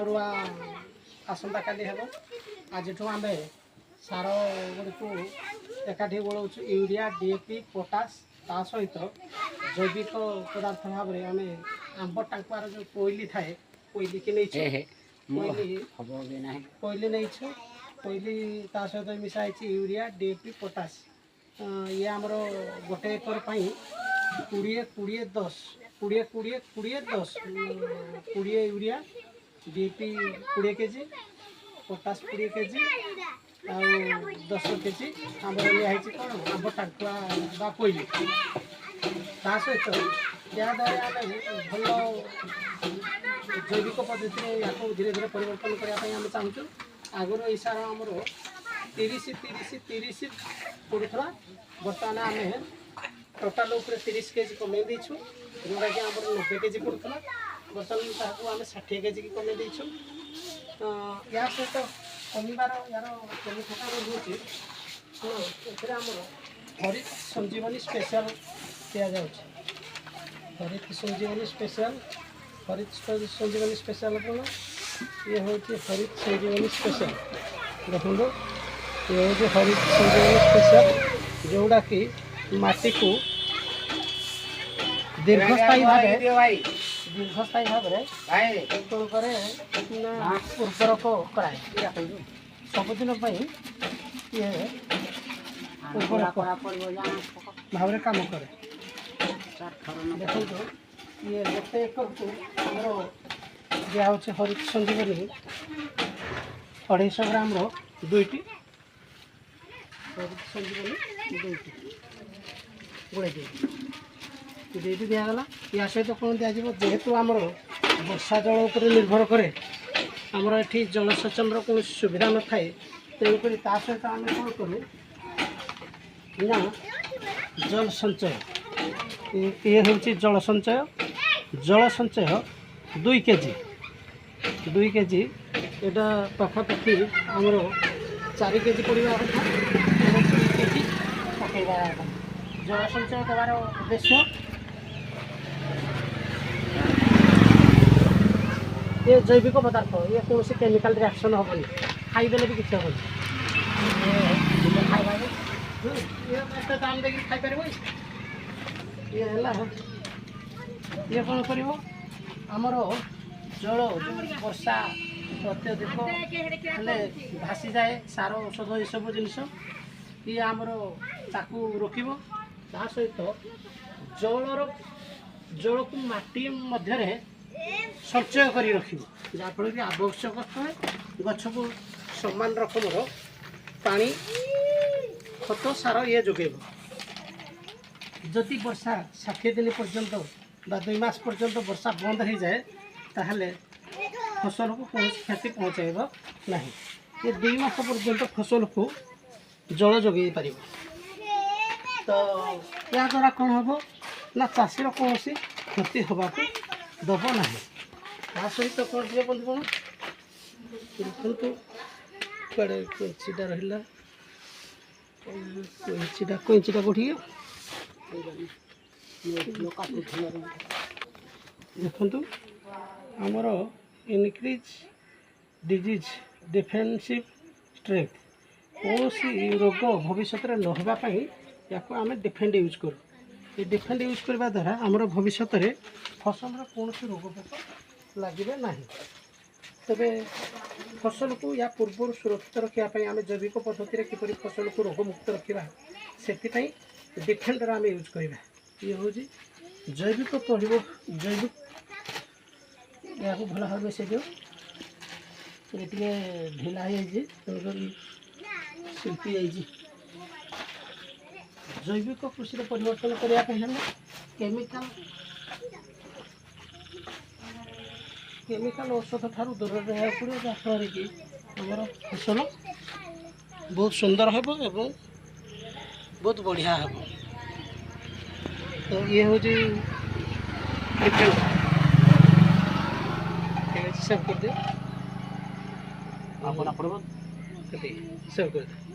ରୁଆ आसंता काली हेब आज आम सार गुड़ी एकाठी गोलाऊँ यूरिया डीएपी पोटास ता सहित जैविक पदार्थ भाव में आम आंब टाकुआर जो कोईली थाए कोईली की नहीं कोईली नहीं कोईली ता सहित मिसाई यूरिया डीएपी पोटास ये आमर गोटे एकर 20 urea DAP 20 KG potash 20 KG और 10 केजी आमर लिहाई कौन आंब टाकुआ बा कोईली ता सहित याद्वारा आम भल जैविक पद्धति या धीरे धीरे परिवर्तन करने चाहूँ आगुरी यही सार आमर 30 पड़ूला बर्तमान आम टोटाल 30 केजी कमे देचु जोटा कि आम 90 केजी पड़ूला बर्तमान आम 60 केजी की कमे देचु या सहित कमिबार यार कमी प्रकार रोचे आमर हरित संजीवनी स्पेशल दिया जाउछि हरित संजीवनी स्पेशल कौन ये हूँ हरित संजीवनी स्पेशल देखो ये हूँ हरित संजीवनी स्पेशल जोड़ा कि माटी को दीर्घस्थायी भाव उर्वरक कराए सबुदिन ये भाव काम करे देखो ये गोटे एकर को दिया हरित संजीवनी 250 ग्राम दुईटी हरित संजीवनी दुईटी गोड़े दुईटी दिगला या सहित कौन दिज्व जेहेतु आमर वर्षा जल उपर निर्भर करे आमर ये जलसेचन कौन सुविधा न थाए तेणुक सहित आम कौन करूँ ना जल संचय ये हूँ जल संचय 2 केजी एटा पाखापाखि आमर 4 केजी पड़ा कथा 2 केजी पकड़ा जल संचय देवार उद्देश्य ये जैविक पदार्थ ये कौन केमिकल रिएक्शन हेनी खाईदे भी किसी हेनी दाम देखिए खाईपर ये कौन कर आमर जल जो वर्षा अत्यधिक भासी जाए सार औषध ये सब जिनस ये आमर ताकू रोकब ता सहित जल को माटी मध्य संचय कर रख जहाँफल कि आवश्यक है गछ को समान रकम पानी खत सार ये जोगेब जदि वर्षा 60 दिन पर्यंत 2 मास पर्यंत वर्षा बंद हो जाए ताहले फसल को कौन क्षति पहुँचाइब ना ये 2 मास पर्यंत फसल को जल जोगे पार तो या द्वारा कौन हम ना चाषीर कौन क्षति होगा दब ना ता सहित कौन दिए बंधु कौन देखु कड़े कैंचीटा रहा कैंचीटा कौटी देखु आमर इनक्रीज डिजीज डिफेन्सिव स्ट्रेंथ कौन रोग भविष्य में न होगापी या आम डिफेंड यूज करूँ ये डिफेंड यूज करने द्वारा आमर भविष्य में फसल कौन रोग पोक लगे ना तेरे फसल को या पूर्व सुरक्षित रखापी आम जैविक पद्धति किपर फसल को रोगमुक्त रखा से डिफेंडर आम यूज करवा ये हूँ जैविक जैविक या भल भाव से जो ये ढिला हो शिल्पी जाइए जैविक कृषि परिवर्तन करने केमिकल औषध ठारू दूर रहा पड़े जहाँफल कि आमर फसल बहुत सुंदर हे बहुत बढ़िया हे तो ये हूँ सेव कर दे आप पड़ो सेव कर दे।